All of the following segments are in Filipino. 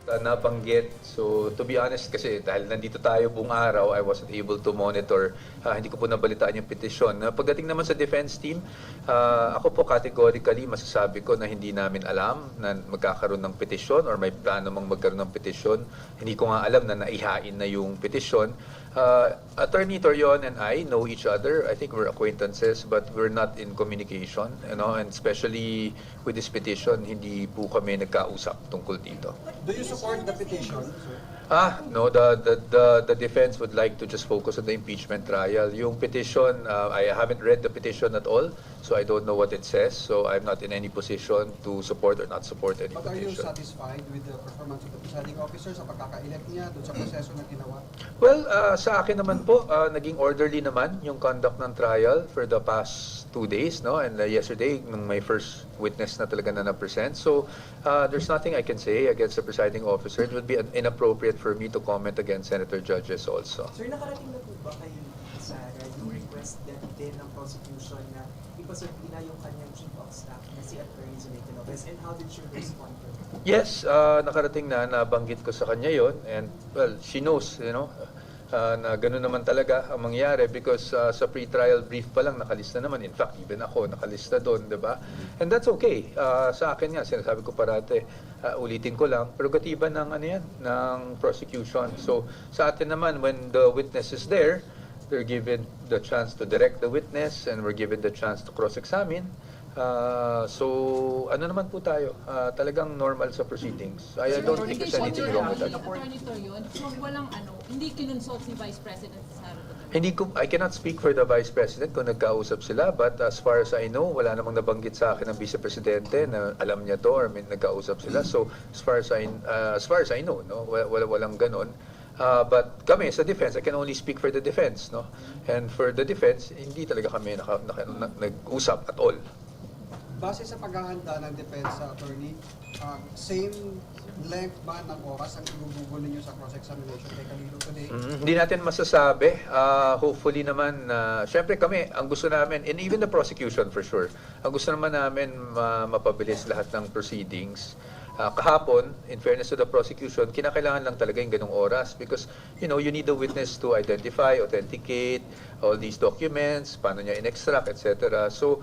nabanggit. So, to be honest kasi dahil nandito tayo buong araw, I wasn't able to monitor. Hindi ko po nabalitaan yung petisyon. Pagdating naman sa defense team, ako po categorically masasabi ko na hindi namin alam na magkakaroon ng petisyon or may plano mang magkaroon ng petisyon. Hindi ko nga alam na naihain na yung petisyon. Attorney Torion and I know each other. I think we're acquaintances, but we're not in communication, and especially with this petition, hindi po kami nagkausap tungkol dito. Do you support the petition, sir? No, the defense would like to just focus on the impeachment trial. Yung petition, I haven't read the petition at all, so I don't know what it says. So I'm not in any position to support or not support any But are you petition. satisfied with the performance of the presiding officer sa pagkaka-elect niya doon sa proseso na ginawa? Well, sa akin naman po, naging orderly naman yung conduct ng trial for the past 2 days, no? And yesterday, nung may first witness na talaga na na-present. So, there's nothing I can say against the presiding officer. It would be inappropriate for me to comment against senator judges also. Sir, nakarating na po ba kayo sa yung request din ng prosecution na ipasubina yung kanyang chief of staff na si Attorney Zuniga Lopez, and how did she respond to it? Yes, nakarating na, nabanggit ko sa kanya yon, and well, she knows, na gano'n naman talaga ang mangyari because sa pre-trial brief pa lang nakalista naman. In fact, even ako nakalista doon, di ba? And that's okay. Sa akin nga, sinasabi ko parate, ulitin ko lang, prerogatiba ng ng prosecution. So sa atin naman, when the witness is there, they're given the chance to direct the witness and we're given the chance to cross-examine. So, ano naman po tayo? Talagang normal sa proceedings. I don't think there's anything wrong with that. Attorney Torion, walang hindi kinonsult si Vice President Sara Duterte. I cannot speak for the Vice President kung nagkausap sila, but as far as I know, wala namang nabanggit sa akin ng Vice Presidente na alam niya to or may nagkausap sila. So, as far as I know, no, walang ganon. But kami sa defense, I can only speak for the defense, no? And for the defense, hindi talaga kami nag-usap at all. Base sa paghahanda ng defense attorney, same length ba ng oras ang ibubugol ninyo sa cross-examination kay Calilo today? Hindi natin masasabi. Hopefully naman, syempre kami, ang gusto namin, and even the prosecution for sure, ang gusto naman namin mapabilis lahat ng proceedings. Kahapon, in fairness to the prosecution, kinakailangan lang talaga yung ganung oras because, you need the witness to identify, authenticate all these documents, paano niya in-extract, etc. So,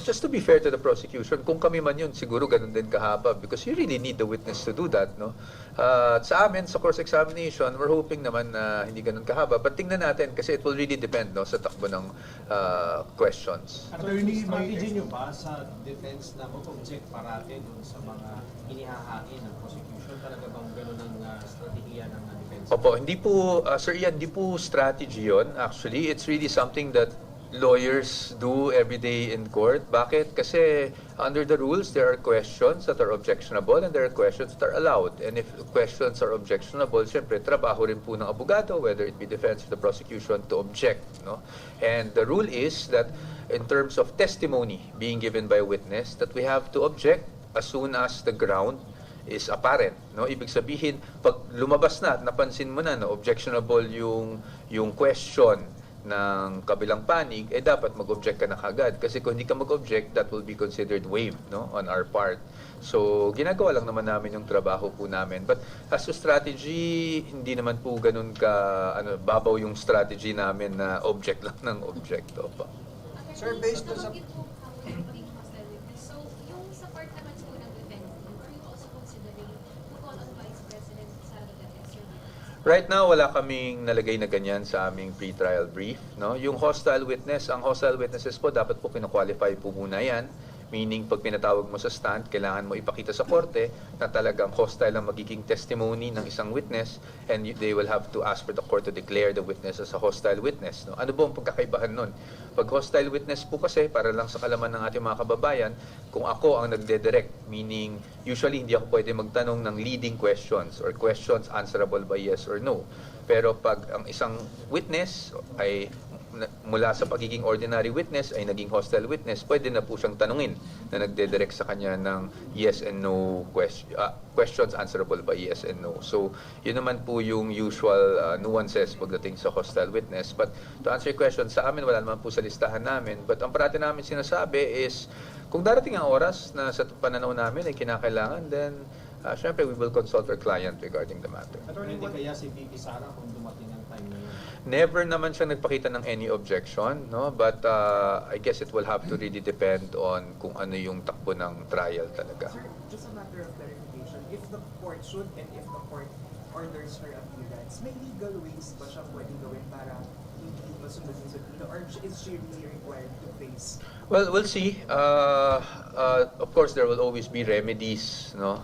just to be fair to the prosecution, kung kami man yun, siguro ganun din kahaba because you really need the witness to do that, no? Sa amin, sa course examination, we're hoping naman na hindi ganun kahaba. But tingnan natin kasi it will really depend, no, sa takbo ng questions. Attorney, ma-imagine nyo ba sa defense na mag-object parate dun sa mga inihahain ng prosecution? Talaga bang gano'n ang strategiya ng defense? Opo, hindi po, Sir Ian, hindi po strategy yun. Actually, it's really something that lawyers do every day in court. Bakit? Kasi under the rules, there are questions that are objectionable and there are questions that are allowed. And if questions are objectionable, siyempre, trabaho rin po ng abogado, whether it be defense or the prosecution, to object. No? And the rule is that in terms of testimony being given by a witness, that we have to object as soon as the ground is apparent, no? Ibig sabihin, pag lumabas na at napansin mo na objectionable yung question ng kabilang panig, dapat mag-object ka na kagad. Kasi kung hindi ka mag-object, that will be considered waived, no, on our part. So, ginagawa lang naman namin yung trabaho po namin. But as to strategy, hindi naman po ganun babaw yung strategy namin na object lang ng object. Opo. Sir, based on sa... So, yung sa part naman po ng defense, are you also considering to call on Vice President Sara Duterte as your witness? Right now, wala kaming nalagay na ganyan sa aming pre-trial brief. No? Yung hostile witness, ang hostile witnesses po, dapat po kino-qualify po muna yan. Meaning, pag pinatawag mo sa stand, kailangan mo ipakita sa korte na talagang hostile ang magiging testimony ng isang witness and they will have to ask for the court to declare the witness as a hostile witness. No? Ano ba ang pagkakaibahan nun? Pag hostile witness po kasi, para lang sa kalaman ng ating mga kababayan, kung ako ang nagde-direct, meaning usually hindi ako pwede magtanong ng leading questions or questions answerable by yes or no. Pero pag ang isang witness ay mula sa pagiging ordinary witness ay naging hostile witness, pwede na po siyang tanungin na nagde-direct sa kanya ng yes and no questions answerable by yes and no. So, yun naman po yung usual nuances pagdating sa hostile witness. But to answer your question, sa amin wala naman po sa listahan namin. But ang parati namin sinasabi is, kung darating ang oras na sa pananaw namin ay kinakailangan, then syempre we will consult our client regarding the matter. Attorney, hindi kaya si VP Sara kung dumating ang time na yun? Never naman siya nagpakita ng any objection, no? But I guess it will have to really depend on kung ano yung takbo ng trial talaga. Sir, just a matter of clarification. If the court should and if the court orders her appearance, may legal ways ba siyang pwedeng gawin para hindi masunod yung subpoena? Or is she really required to face? Well, we'll see. Of course, there will always be remedies, no?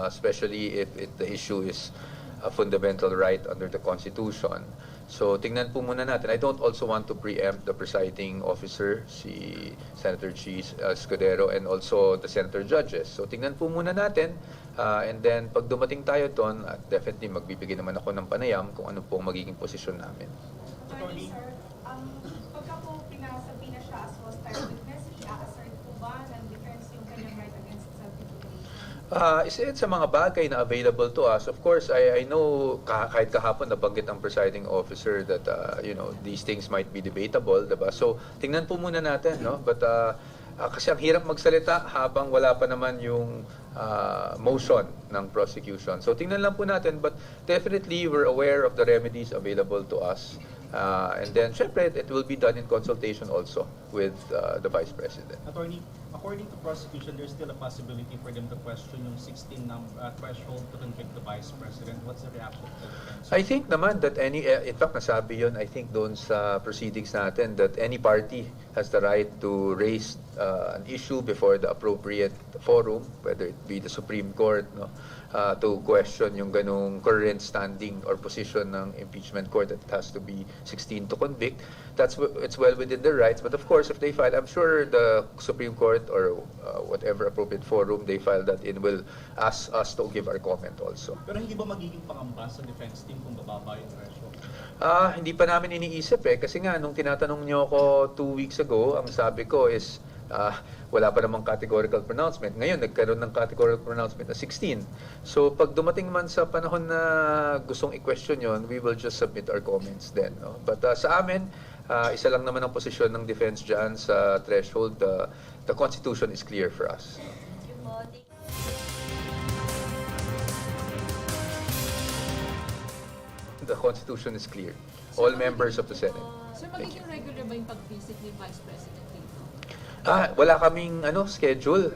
Especially if the issue is a fundamental right under the Constitution. So, tingnan po muna natin. I don't also want to preempt the presiding officer, si Senator Cheese Escudero, and also the senator judges. So, tingnan po muna natin. And then, pag dumating tayo doon, definitely magbibigay naman ako ng panayam kung ano po ang magiging posisyon namin. Attorney, sir, pagka po pinasabi na siya as hostile witness, i-assert po ba ng defense yung kanyang right against self-incrimination? Isa yan sa mga bagay na available to us. Of course, I know kahit kahapon nabanggit ang presiding officer that these things might be debatable, diba? So, tingnan po muna natin, no? But kasi ang hirap magsalita habang wala pa naman yung motion ng prosecution. So, tingnan lang po natin, but definitely we're aware of the remedies available to us. And then, syempre, it will be done in consultation also with the Vice President. Attorney, according to prosecution, there's still a possibility for them to question yung 16 threshold to convict the Vice President. What's the reaction of the defense? I think naman that in fact, nasabi yun, I think doon sa proceedings natin, that any party has the right to raise an issue before the appropriate forum, whether it be the Supreme Court, no, to question yung ganung current standing or position ng impeachment court that it has to be 16 to convict. It's well within their rights, but of course, if they file, I'm sure the Supreme Court or whatever appropriate forum they file that in will ask us to give our comment also. Pero hindi ba magiging pangamba sa defense team kung bababa yung threshold? Hindi pa namin iniisip kasi nga nung tinatanong niyo ako 2 weeks ago, ang sabi ko is wala pa namang categorical pronouncement. Ngayon, nagkaroon ng categorical pronouncement na 16. So, pag dumating man sa panahon na gustong i-question yon, we will just submit our comments then. No? But sa amin, isa lang naman ang posisyon ng defense dyan sa threshold. The Constitution is clear for us. The Constitution is clear. All members of the Senate. Sir, magiging regular ba yung pag-visit ni Vice President dito? Wala kaming schedule.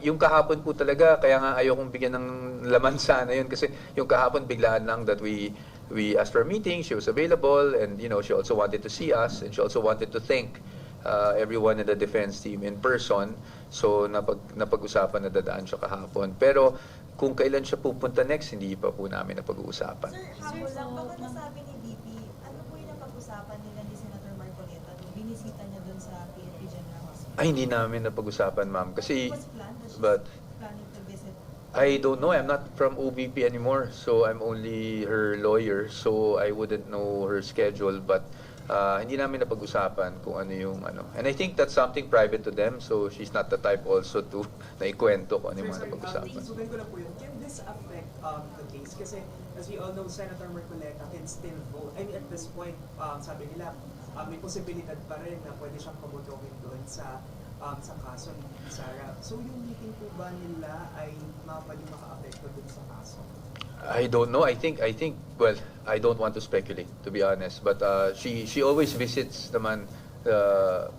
Yung kahapon po talaga, kaya nga ayokong bigyan ng laman sana yun kasi yung kahapon biglaan lang that we asked for a meeting, she was available, and she also wanted to see us, and she also wanted to thank everyone in the defense team in person. So napag-usapan na dadaan siya kahapon. Pero kung kailan siya pupunta next, hindi pa po namin napag-uusapan. Sir, habol lang. Baka nasabi ni VP, ano po yung napag-usapan nila ni Senator Marcoleta nung binisita niya dun sa PNP General Hospital? Ay, hindi namin napag-usapan, ma'am. Kasi, Was planned? Was she but planning to visit? I don't know. I'm not from OVP anymore, so I'm only her lawyer. So I wouldn't know her schedule, but hindi namin napag-usapan kung ano yung ano. And I think that's something private to them, so she's not the type also to naikwento kung ano yung mga napag-usapan. Sugan ko lang po yun. Can this affect the case? Kasi as we all know, Senator Marcoleta can still vote. I mean, at this point, sabi nila, may posibilidad pa rin na pwede siyang pamotohin doon sa kaso ni Sara. So yung meeting po ba nila ay mapaling maka-apekto doon sa kaso? I don't know. I think well, I don't want to speculate, to be honest, but she always visits naman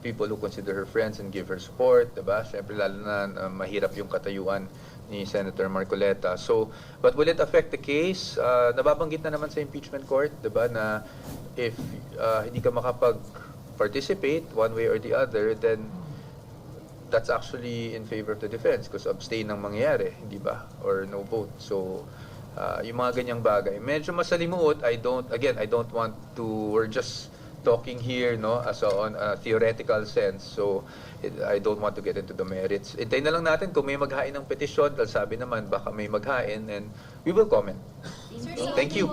people who consider her friends and give her support, diba? Syempre lalo na mahirap yung katayuan ni Senator Marcoleta. So, but will it affect the case? Nababanggit na naman sa impeachment court, diba, na if hindi ka makapag-participate one way or the other, then that's actually in favor of the defense because abstain ang mangyayari, hindi ba? Or no vote. So, yung mga ganyang bagay. Medyo masalimuot. I don't want to, we're just talking here, no, as on a theoretical sense. So, I don't want to get into the merits. Hintayin na lang natin kung may maghain ng petisyon, dahil sabi naman, baka may maghain, and we will comment. Thank you.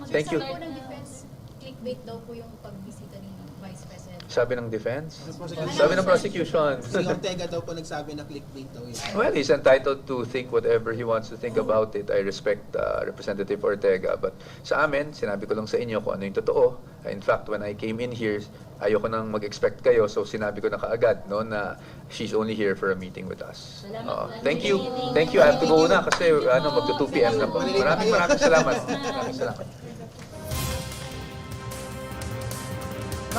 Thank you. Sabi po ng defense, clickbait daw po yung pagbisita ni Vice President Sabi ng defense? Sabi ng prosecution. Si Ortega daw po nagsabi na clickbait daw yun. Well, he's entitled to think whatever he wants to think about it. I respect Representative Ortega. But sa amin, sinabi ko lang sa inyo kung ano yung totoo. In fact, when I came in here, ayoko nang mag-expect kayo. So sinabi ko na kaagad no, na she's only here for a meeting with us. Thank you. Thank you. I have to go na kasi magto 2 p.m. na po. Maraming salamat. Maraming salamat.